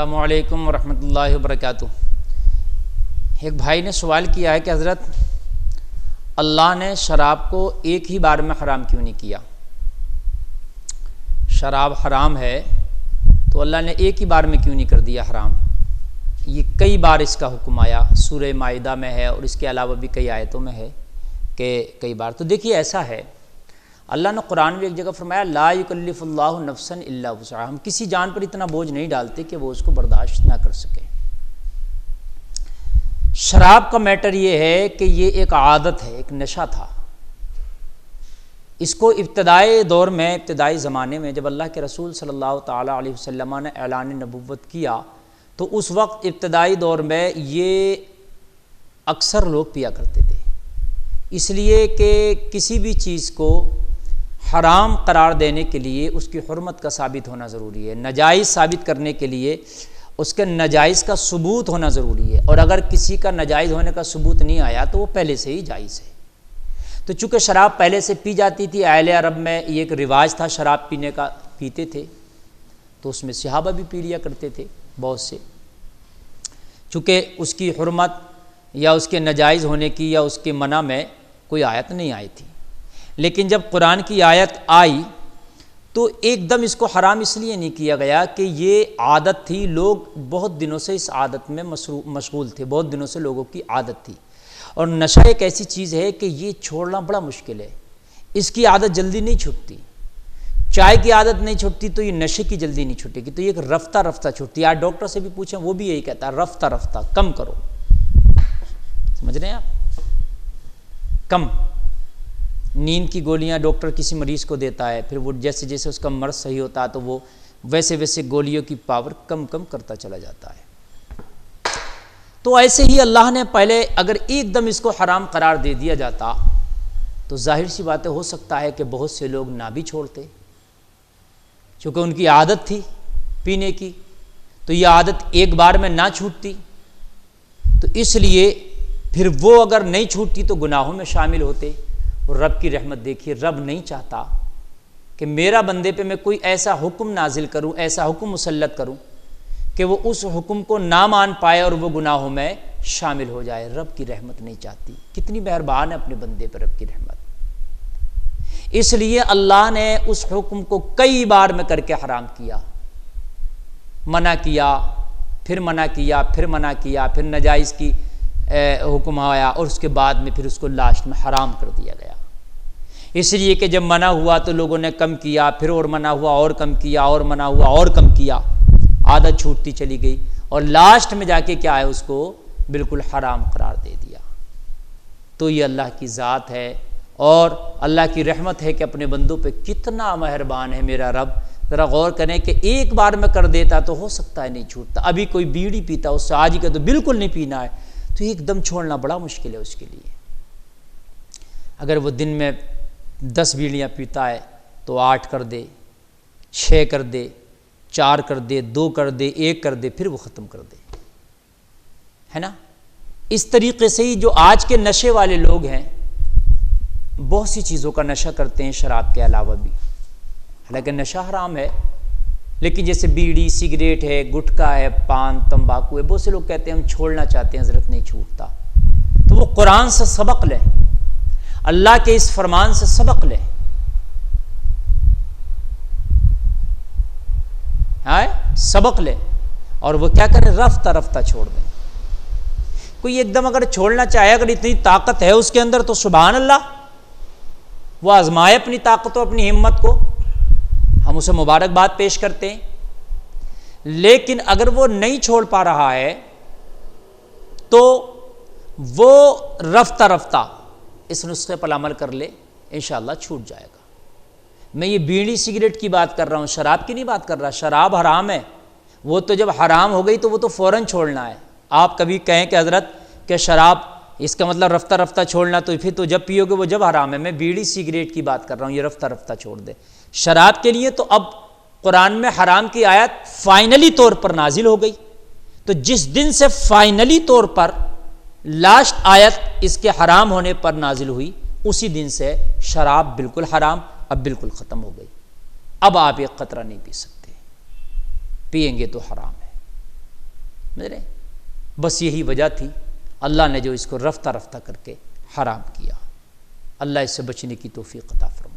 السلام علیکم ورحمۃ اللہ وبرکاتہ۔ ایک بھائی نے سوال کیا ہے کہ حضرت اللہ نے شراب کو ایک ہی بار میں حرام کیوں نہیں کیا؟ شراب حرام ہے تو اللہ نے ایک ہی بار میں کیوں نہیں کر دیا حرام؟ یہ کئی بار اس کا حکم آیا، سورہ مائدہ میں ہے اور اس کے علاوہ بھی کئی آیتوں میں ہے کہ کئی بار۔ تو دیکھیے ایسا ہے، اللہ نے قرآن میں ایک جگہ فرمایا لا یکلف اللہ نفسا الا وسعہا، ہم کسی جان پر اتنا بوجھ نہیں ڈالتے کہ وہ اس کو برداشت نہ کر سکے۔ شراب کا میٹر یہ ہے کہ یہ ایک عادت ہے، ایک نشہ تھا۔ اس کو ابتدائی دور میں، ابتدائی زمانے میں جب اللہ کے رسول صلی اللہ تعالیٰ علیہ وسلم نے اعلان نبوت کیا تو اس وقت ابتدائی دور میں یہ اکثر لوگ پیا کرتے تھے، اس لیے کہ کسی بھی چیز کو حرام قرار دینے کے لیے اس کی حرمت کا ثابت ہونا ضروری ہے، ناجائز ثابت کرنے کے لیے اس کے ناجائز کا ثبوت ہونا ضروری ہے، اور اگر کسی کا ناجائز ہونے کا ثبوت نہیں آیا تو وہ پہلے سے ہی جائز ہے۔ تو چونکہ شراب پہلے سے پی جاتی تھی، اہل عرب میں یہ ایک رواج تھا شراب پینے کا، پیتے تھے، تو اس میں صحابہ بھی پی لیا کرتے تھے بہت سے، چونکہ اس کی حرمت یا اس کے ناجائز ہونے کی یا اس کے منع میں کوئی آیت نہیں آئی تھی۔ لیکن جب قرآن کی آیت آئی تو ایک دم اس کو حرام اس لیے نہیں کیا گیا کہ یہ عادت تھی، لوگ بہت دنوں سے اس عادت میں مشغول تھے، بہت دنوں سے لوگوں کی عادت تھی، اور نشہ ایک ایسی چیز ہے کہ یہ چھوڑنا بڑا مشکل ہے، اس کی عادت جلدی نہیں چھوٹتی۔ چائے کی عادت نہیں چھوٹتی تو یہ نشے کی جلدی نہیں چھوٹے گی، تو یہ ایک رفتہ رفتہ چھوٹتی ہے۔ آج ڈاکٹر سے بھی پوچھیں وہ بھی یہی کہتا ہے رفتہ رفتہ کم کرو، سمجھ رہے ہیں آپ؟ کم نیند کی گولیاں ڈاکٹر کسی مریض کو دیتا ہے، پھر وہ جیسے جیسے اس کا مرض صحیح ہوتا ہے تو وہ ویسے ویسے گولیوں کی پاور کم کم کرتا چلا جاتا ہے۔ تو ایسے ہی اللہ نے پہلے اگر ایک دم اس کو حرام قرار دے دیا جاتا تو ظاہر سی بات ہو سکتا ہے کہ بہت سے لوگ نہ بھی چھوڑتے، چونکہ ان کی عادت تھی پینے کی، تو یہ عادت ایک بار میں نہ چھوٹتی، تو اس لیے پھر وہ اگر نہیں چھوٹتی تو گناہوں میں شامل ہوتے۔ اور رب کی رحمت دیکھیے، رب نہیں چاہتا کہ میرا بندے پہ میں کوئی ایسا حکم نازل کروں، ایسا حکم مسلط کروں کہ وہ اس حکم کو نہ مان پائے اور وہ گناہوں میں شامل ہو جائے۔ رب کی رحمت نہیں چاہتی۔ کتنی مہربان ہے اپنے بندے پر رب کی رحمت، اس لیے اللہ نے اس حکم کو کئی بار میں کر کے حرام کیا، منع کیا، پھر منع کیا، پھر منع کیا، پھر ناجائز کی حکم آیا، اور اس کے بعد میں پھر اس کو لاسٹ میں حرام کر دیا گیا۔ اس لیے کہ جب منع ہوا تو لوگوں نے کم کیا، پھر اور منع ہوا اور کم کیا، اور منع ہوا اور کم کیا، عادت چھوٹتی چلی گئی، اور لاسٹ میں جا کے کیا ہے اس کو بالکل حرام قرار دے دیا۔ تو یہ اللہ کی ذات ہے اور اللہ کی رحمت ہے کہ اپنے بندوں پہ کتنا مہربان ہے میرا رب۔ ذرا غور کریں کہ ایک بار میں کر دیتا تو ہو سکتا ہے نہیں چھوٹتا۔ ابھی کوئی بیڑی پیتا اس سے آج کا تو بالکل نہیں پینا ہے، تو ایک دم چھوڑنا بڑا مشکل ہے اس کے لیے۔ اگر وہ دن میں 10 بیڑیاں پیتا ہے تو 8 کر دے، 6 کر دے، 4 کر دے، 2 کر دے، 1 کر دے، پھر وہ ختم کر دے، ہے نا؟ اس طریقے سے ہی جو آج کے نشے والے لوگ ہیں بہت سی چیزوں کا نشہ کرتے ہیں شراب کے علاوہ بھی، حالانکہ نشہ حرام ہے، لیکن جیسے بیڑی، سگریٹ ہے، گٹکا ہے، پان، تمباکو ہے، بہت سے لوگ کہتے ہیں ہم چھوڑنا چاہتے ہیں حضرت نہیں چھوٹتا۔ تو وہ قرآن سے سبق لیں، اللہ کے اس فرمان سے سبق لیں، سبق لیں، اور وہ کیا کریں؟ رفتہ رفتہ چھوڑ دیں۔ کوئی ایک دم اگر چھوڑنا چاہے، اگر اتنی طاقت ہے اس کے اندر تو سبحان اللہ، وہ آزمائے اپنی طاقت و اپنی ہمت کو، ہم اسے مبارکباد پیش کرتے ہیں۔ لیکن اگر وہ نہیں چھوڑ پا رہا ہے تو وہ رفتہ رفتہ اس نسخے پر عمل کر لے، انشاءاللہ چھوٹ جائے گا۔ میں یہ بیڑی سگریٹ کی بات کر رہا ہوں، شراب کی نہیں بات کر رہا۔ شراب حرام ہے، وہ تو جب حرام ہو گئی تو وہ تو فوراً چھوڑنا ہے۔ آپ کبھی کہیں کہ حضرت کہ شراب اس کا مطلب رفتہ رفتہ چھوڑنا، تو پھر تو جب پیو گے وہ جب حرام ہے۔ میں بیڑی سگریٹ کی بات کر رہا ہوں، یہ رفتہ رفتہ چھوڑ دے۔ شراب کے لیے تو اب قرآن میں حرام کی آیت فائنلی طور پر نازل ہو گئی، تو جس دن سے فائنلی طور پر لاسٹ آیت اس کے حرام ہونے پر نازل ہوئی، اسی دن سے شراب بالکل حرام، اب بالکل ختم ہو گئی۔ اب آپ ایک قطرہ نہیں پی سکتے، پئیں گے تو حرام ہے۔ میرے بس یہی وجہ تھی اللہ نے جو اس کو رفتہ رفتہ کر کے حرام کیا۔ اللہ اس سے بچنے کی توفیق عطا فرمائے۔